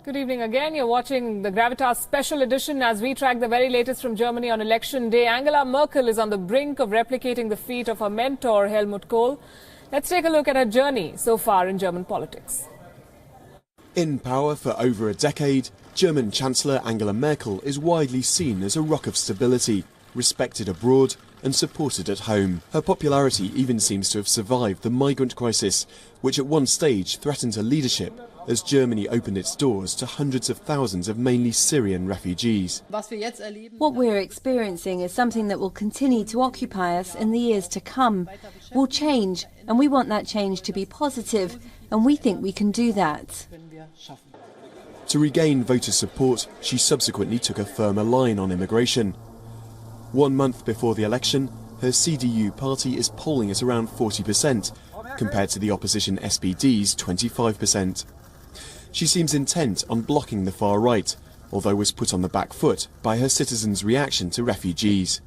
Good evening again. You're watching the Gravitas special edition as we track the very latest from Germany on election day. Angela Merkel is on the brink of replicating the feat of her mentor, Helmut Kohl. Let's take a look at her journey so far in German politics. In power for over a decade, German Chancellor Angela Merkel is widely seen as a rock of stability, respected abroad and supported at home. Her popularity even seems to have survived the migrant crisis, which at one stage threatened her leadership as Germany opened its doors to hundreds of thousands of mainly Syrian refugees. What we're experiencing is something that will continue to occupy us in the years to come. We'll change, and we want that change to be positive, and we think we can do that. To regain voter support, she subsequently took a firmer line on immigration. 1 month before the election, her CDU party is polling at around 40%, compared to the opposition SPD's 25%. She seems intent on blocking the far right, although was put on the back foot by her citizens' reaction to refugees.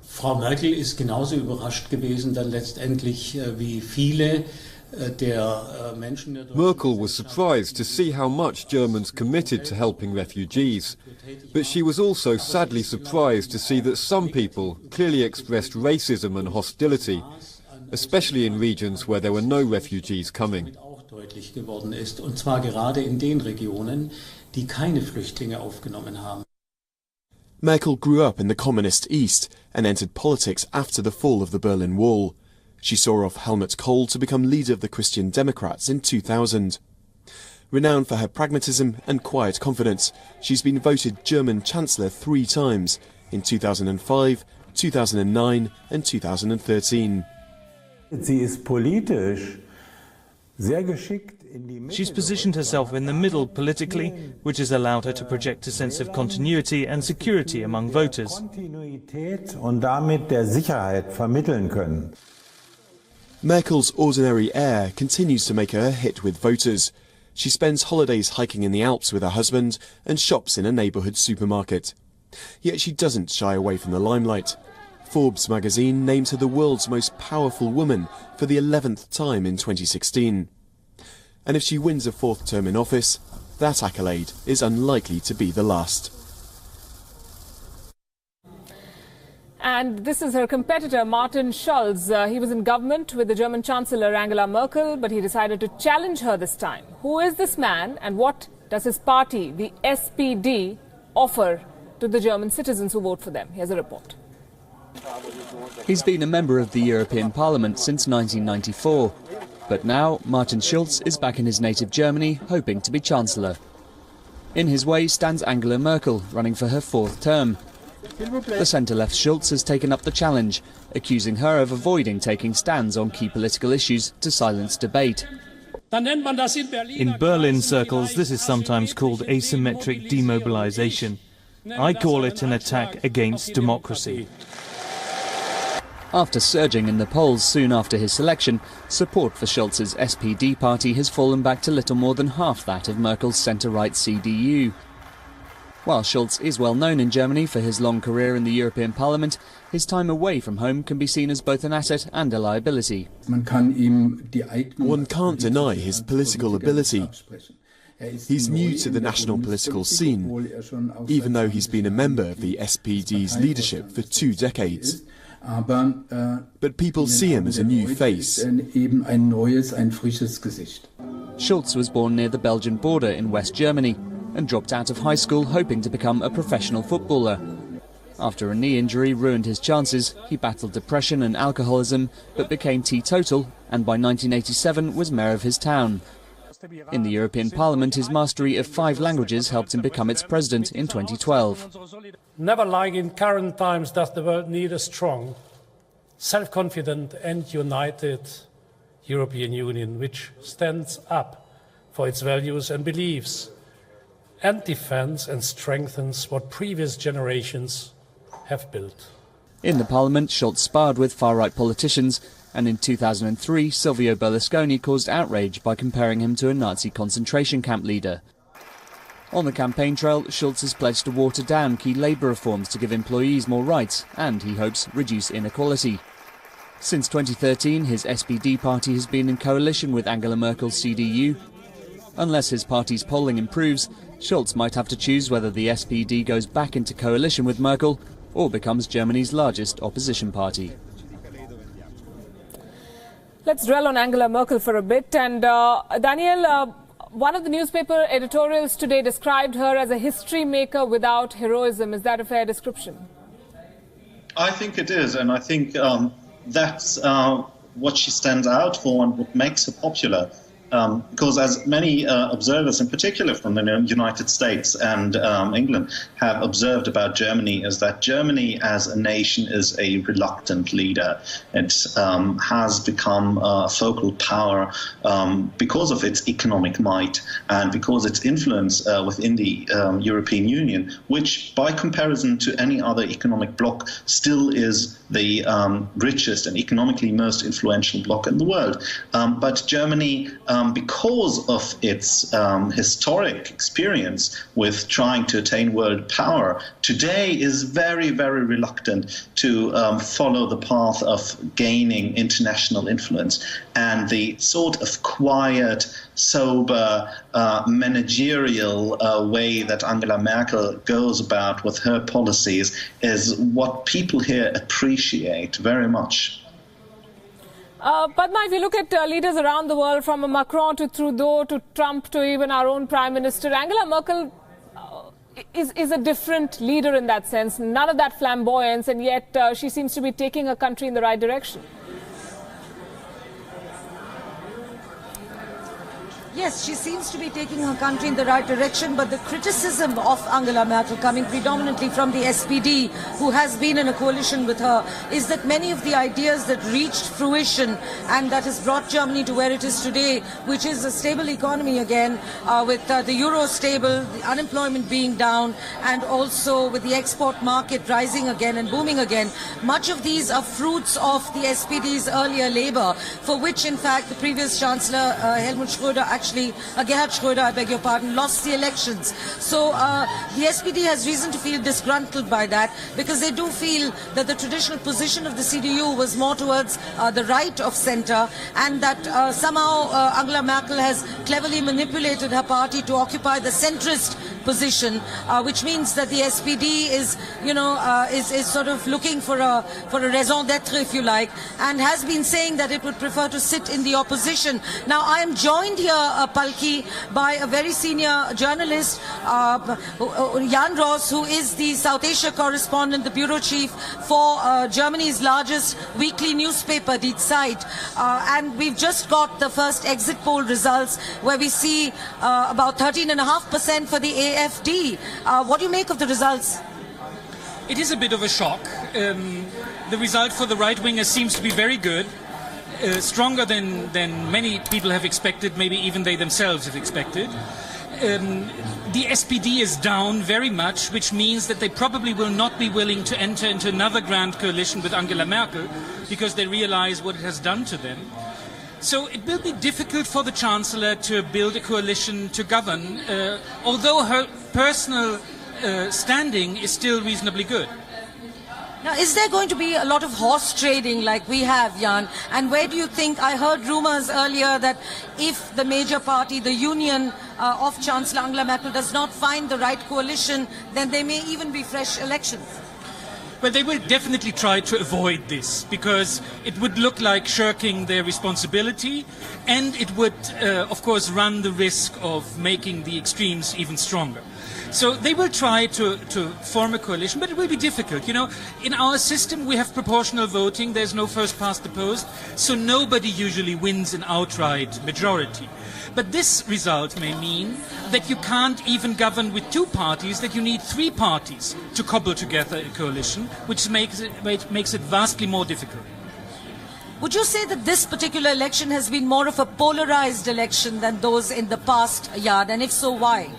Frau Merkel ist genauso überrascht gewesen dann letztendlich wie viele der Menschen. Merkel was surprised to see how much Germans committed to helping refugees, but she was also sadly surprised to see that some people clearly expressed racism and hostility, especially in regions where there were no refugees coming. Deutlich geworden ist, und zwar gerade in den Regionen, die keine Flüchtlinge aufgenommen haben. Merkel grew up in the communist East and entered politics after the fall of the Berlin Wall. She saw off Helmut Kohl to become leader of the Christian Democrats in 2000. Renowned for her pragmatism and quiet confidence, she's been voted German Chancellor 3 times, in 2005, 2009 and 2013. Sie ist politisch. She's positioned herself in the middle politically, which has allowed her to project a sense of continuity and security among voters. Merkel's ordinary air continues to make her a hit with voters. She spends holidays hiking in the Alps with her husband and shops in a neighbourhood supermarket. Yet she doesn't shy away from the limelight. Forbes magazine named her the world's most powerful woman for the 11th time in 2016. And if she wins a 4th term in office, that accolade is unlikely to be the last. And this is her competitor, Martin Schulz. He was in government with the German Chancellor Angela Merkel, but he decided to challenge her this time. Who is this man and what does his party, the SPD, offer to the German citizens who vote for them? Here's a report. He's been a member of the European Parliament since 1994. But now Martin Schulz is back in his native Germany, hoping to be Chancellor. In his way stands Angela Merkel, running for her 4th term. The centre-left Schulz has taken up the challenge, accusing her of avoiding taking stands on key political issues to silence debate. In Berlin circles, this is sometimes called asymmetric demobilization. I call it an attack against democracy. After surging in the polls soon after his selection, support for Schulz's SPD party has fallen back to little more than half that of Merkel's centre-right CDU. While Schulz is well known in Germany for his long career in the European Parliament, his time away from home can be seen as both an asset and a liability. One can't deny his political ability. He's new to the national political scene, even though he's been a member of the SPD's leadership for 2 decades. But people see him as a new face. Schulz was born near the Belgian border in West Germany and dropped out of high school hoping to become a professional footballer. After a knee injury ruined his chances, he battled depression and alcoholism but became teetotal and by 1987 was mayor of his town. In the European Parliament, his mastery of 5 languages helped him become its president in 2012. Never like in current times does the world need a strong, self-confident and united European Union which stands up for its values and beliefs and defends and strengthens what previous generations have built. In the Parliament, Schulz sparred with far-right politicians, and in 2003 Silvio Berlusconi caused outrage by comparing him to a Nazi concentration camp leader. On the campaign trail, Schulz has pledged to water down key labour reforms to give employees more rights and, he hopes, reduce inequality. Since 2013, his SPD party has been in coalition with Angela Merkel's CDU. Unless his party's polling improves, Scholz might have to choose whether the SPD goes back into coalition with Merkel or becomes Germany's largest opposition party. Let's dwell on Angela Merkel for a bit. And Daniel, one of the newspaper editorials today described her as a history maker without heroism. Is that a fair description? I think it is, and I think that's what she stands out for and what makes her popular. Because as many observers, in particular from the United States and England, have observed about Germany, is that Germany as a nation is a reluctant leader. It has become a focal power because of its economic might and because its influence within the European Union, which by comparison to any other economic bloc still is the richest and economically most influential bloc in the world. But Germany, because of its historic experience with trying to attain world power, today is very, very reluctant to follow the path of gaining international influence. And the sort of quiet, sober, managerial way that Angela Merkel goes about with her policies is what people here appreciate very much. Padma, if you look at leaders around the world, from Macron to Trudeau to Trump to even our own Prime Minister, Angela Merkel is a different leader in that sense. None of that flamboyance, and yet she seems to be taking her country in the right direction. Yes, she seems to be taking her country in the right direction, but the criticism of Angela Merkel, coming predominantly from the SPD, who has been in a coalition with her, is that many of the ideas that reached fruition and that has brought Germany to where it is today, which is a stable economy again, with the euro stable, the unemployment being down, and also with the export market rising again and booming again, much of these are fruits of the SPD's earlier labour, for which, in fact, the previous Chancellor, Gerhard Schröder, I beg your pardon, lost the elections. So the SPD has reason to feel disgruntled by that, because they do feel that the traditional position of the CDU was more towards the right of centre, and that somehow Angela Merkel has cleverly manipulated her party to occupy the centrist position, which means that the SPD is, is sort of looking for a raison d'être, if you like, and has been saying that it would prefer to sit in the opposition. Now, I am joined here, Palki, by a very senior journalist, Jan Ross, who is the South Asia correspondent, the bureau chief for Germany's largest weekly newspaper, Die Zeit. And we've just got the first exit poll results, where we see about 13.5% for the AfD. What do you make of the results? It is a bit of a shock. The result for the right-wingers seems to be very good. Stronger than many people have expected, maybe even they themselves have expected. The SPD is down very much, which means that they probably will not be willing to enter into another grand coalition with Angela Merkel, because they realize what it has done to them. So it will be difficult for the Chancellor to build a coalition to govern, although her personal standing is still reasonably good. Now, is there going to be a lot of horse trading like we have, Jan? And where do you think, I heard rumours earlier that if the major party, the Union of Chancellor Angela Merkel, does not find the right coalition, then there may even be fresh elections? Well, they will definitely try to avoid this, because it would look like shirking their responsibility, and it would, of course, run the risk of making the extremes even stronger. So they will try to form a coalition, but it will be difficult. You know, in our system we have proportional voting, there's no first past the post, so nobody usually wins an outright majority. But this result may mean that you can't even govern with two parties, that you need three parties to cobble together a coalition, which makes it vastly more difficult. Would you say that this particular election has been more of a polarized election than those in the past, Jan, and if so, why?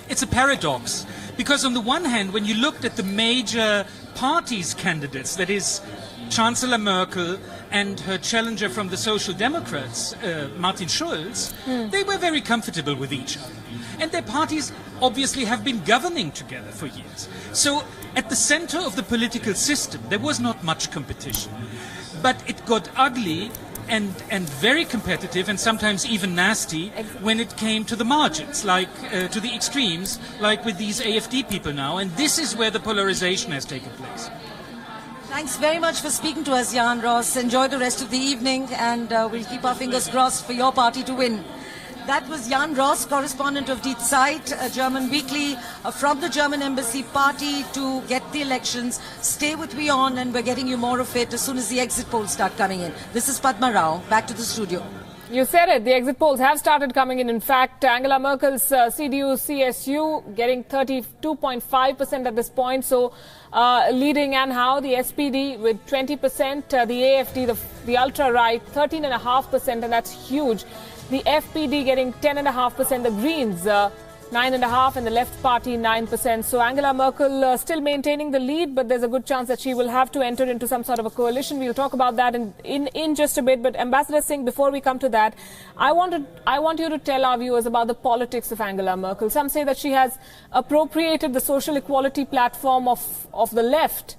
It's a paradox, because on the one hand, when you looked at the major parties' candidates, that is Chancellor Merkel and her challenger from the Social Democrats, Martin Schulz, they were very comfortable with each other. And their parties obviously have been governing together for years. So at the center of the political system, there was not much competition. But it got ugly and very competitive and sometimes even nasty when it came to the margins, like to the extremes, like with these AfD people now. And this is where the polarization has taken place. Thanks very much for speaking to us, Jan Ross. Enjoy the rest of the evening, and we'll keep our fingers crossed for your party to win. That was Jan Ross, correspondent of Die Zeit, a German weekly from the German Embassy Party to get the elections. Stay with WION, and we're getting you more of it as soon as the exit polls start coming in. This is Padma Rao. Back to the studio. You said it. The exit polls have started coming in. In fact, Angela Merkel's CDU-CSU getting 32.5% at this point. So leading Anhau, the SPD with 20%, the AfD, the ultra-right, 13.5%, and that's huge. The FPD getting 10.5%, the Greens 9.5%, and the Left Party 9%. So Angela Merkel still maintaining the lead, but there's a good chance that she will have to enter into some sort of a coalition. We'll talk about that in just a bit. But Ambassador Singh, before we come to that, I want you to tell our viewers about the politics of Angela Merkel. Some say that she has appropriated the social equality platform of the left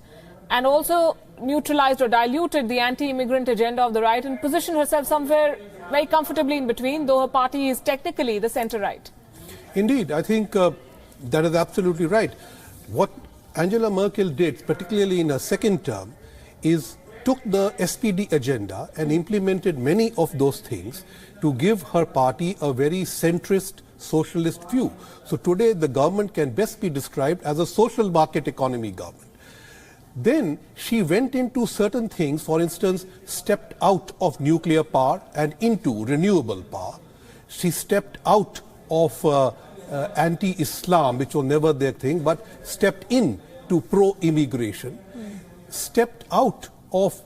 and also neutralized or diluted the anti-immigrant agenda of the right and positioned herself somewhere very comfortably in between, though her party is technically the centre-right. Indeed, I think that is absolutely right. What Angela Merkel did, particularly in her second term, is took the SPD agenda and implemented many of those things to give her party a very centrist socialist view. So today the government can best be described as a social market economy government. Then she went into certain things, for instance, stepped out of nuclear power and into renewable power. She stepped out of anti-Islam, which was never their thing, but stepped in to pro-immigration, stepped out of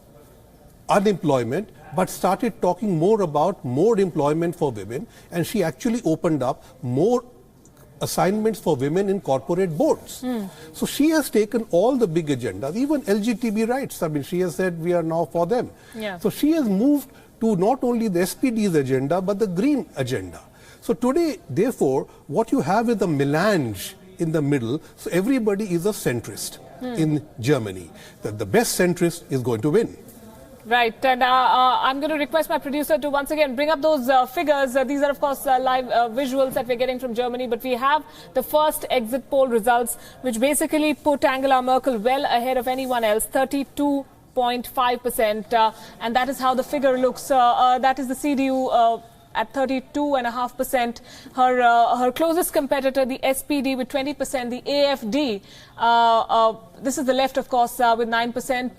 unemployment, but started talking more about more employment for women, and she actually opened up more assignments for women in corporate boards. So she has taken all the big agendas, even LGBT rights. I mean, she has said we are now for them. Yeah. So she has moved to not only the SPD's agenda, but the Green agenda. So today, therefore, what you have is a melange in the middle. So everybody is a centrist in Germany. The best centrist is going to win. Right, and I'm going to request my producer to once again bring up those figures. These are, of course, live visuals that we're getting from Germany, but we have the first exit poll results, which basically put Angela Merkel well ahead of anyone else, 32.5%, and that is how the figure looks. That is the CDU at 32.5%. Her closest competitor, the SPD, with 20%. The AfD, this is the left, of course, with 9%.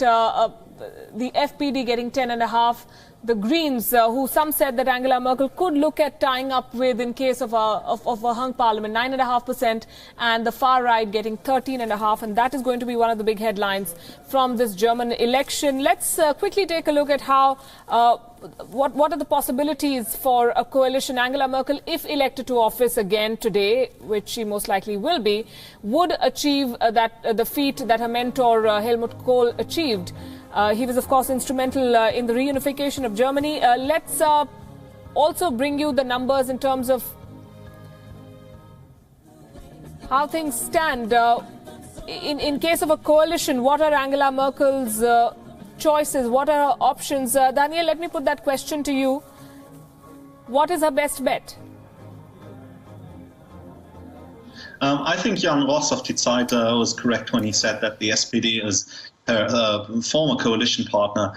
The FPD getting 10.5%. The Greens, who some said that Angela Merkel could look at tying up with in case of a hung parliament, 9.5%, and the far right getting 13.5%, and that is going to be one of the big headlines from this German election. Let's quickly take a look at how what are the possibilities for a coalition. Angela Merkel, if elected to office again today, which she most likely will be, would achieve the feat that her mentor Helmut Kohl achieved. He was, of course, instrumental in the reunification of Germany. Let's also bring you the numbers in terms of how things stand. In case of a coalition, what are Angela Merkel's choices? What are her options? Daniel, let me put that question to you. What is her best bet? I think Jan Ross of Die Zeit was correct when he said that the SPD is her former coalition partner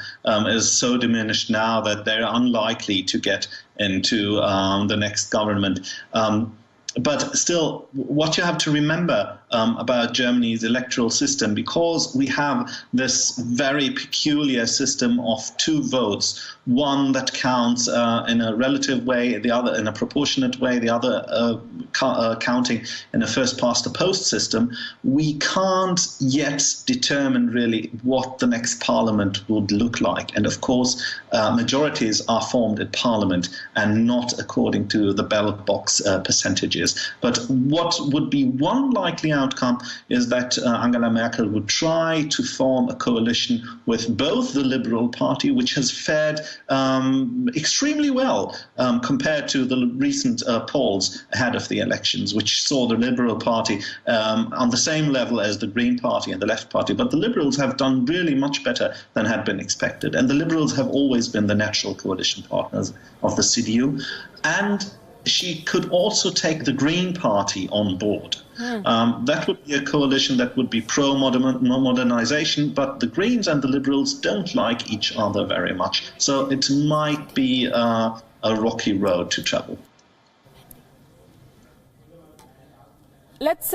is so diminished now that they're unlikely to get into the next government. But still, what you have to remember about Germany's electoral system, because we have this very peculiar system of two votes, one that counts in a relative way, the other in a proportionate way, the other counting in a first-past-the-post system, we can't yet determine really what the next parliament would look like. And of course, majorities are formed in parliament and not according to the ballot box percentages. changes. But what would be one likely outcome is that Angela Merkel would try to form a coalition with both the Liberal Party, which has fared extremely well compared to the recent polls ahead of the elections, which saw the Liberal Party on the same level as the Green Party and the Left Party. But the Liberals have done really much better than had been expected. And the Liberals have always been the natural coalition partners of the CDU. And she could also take the Green Party on board. That would be a coalition that would be pro-modernization, but the Greens and the Liberals don't like each other very much. So it might be a rocky road to travel. Let's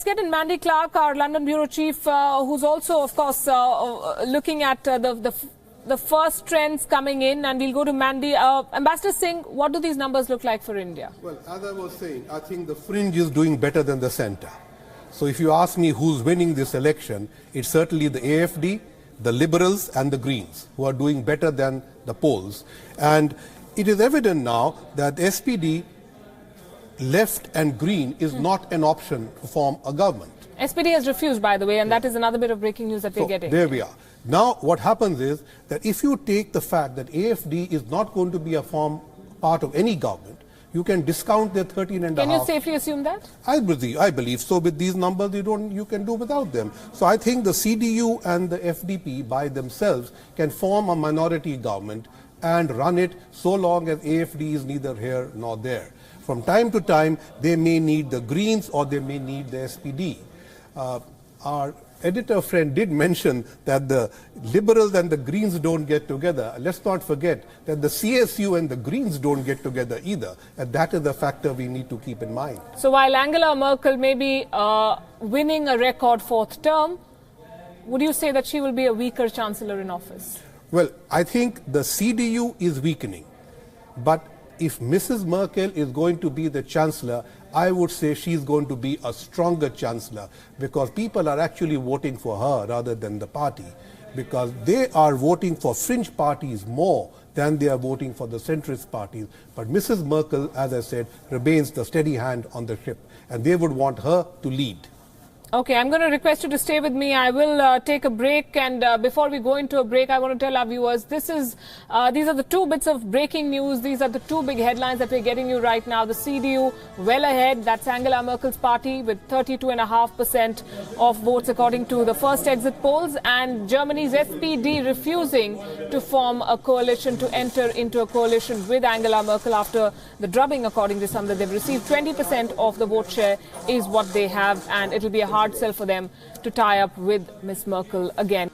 get in Mandy Clark, our London bureau chief, who's also, of course, looking at the first trends coming in, and we'll go to Mandy. Ambassador Singh, what do these numbers look like for India? Well, as I was saying, I think the fringe is doing better than the center. So if you ask me who's winning this election, it's certainly the AFD, the Liberals and the Greens who are doing better than the polls. And it is evident now that SPD, left and green is not an option to form a government. SPD has refused, by the way, and that is another bit of breaking news that we're getting. There we are. Now what happens is that if you take the fact that AFD is not going to be a part of any government, you can discount their 13.5. Can you safely assume that? I believe so. With these numbers, you can do without them. So I think the CDU and the FDP by themselves can form a minority government and run it so long as AFD is neither here nor there. From time to time, they may need the Greens or they may need the SPD. Our editor friend did mention that the Liberals and the Greens don't get together. Let's not forget that the CSU and the Greens don't get together either. And that is a factor we need to keep in mind. So while Angela Merkel may be winning a record fourth term, would you say that she will be a weaker chancellor in office? Well, I think the CDU is weakening. But if Mrs. Merkel is going to be the chancellor, I would say she's going to be a stronger chancellor because people are actually voting for her rather than the party, because they are voting for fringe parties more than they are voting for the centrist parties. But Mrs. Merkel, as I said, remains the steady hand on the ship, and they would want her to lead. Okay, I'm going to request you to stay with me. I will take a break, and before we go into a break, I want to tell our viewers these are the two bits of breaking news. These are the two big headlines that we're getting you right now. The CDU well ahead, that's Angela Merkel's party with 32.5% of votes according to the first exit polls, and Germany's SPD refusing to form a coalition, to enter into a coalition with Angela Merkel after the drubbing, according to some, that they've received 20% of the vote share is what they have, and it'll be a hard sell for them to tie up with Ms. Merkel again.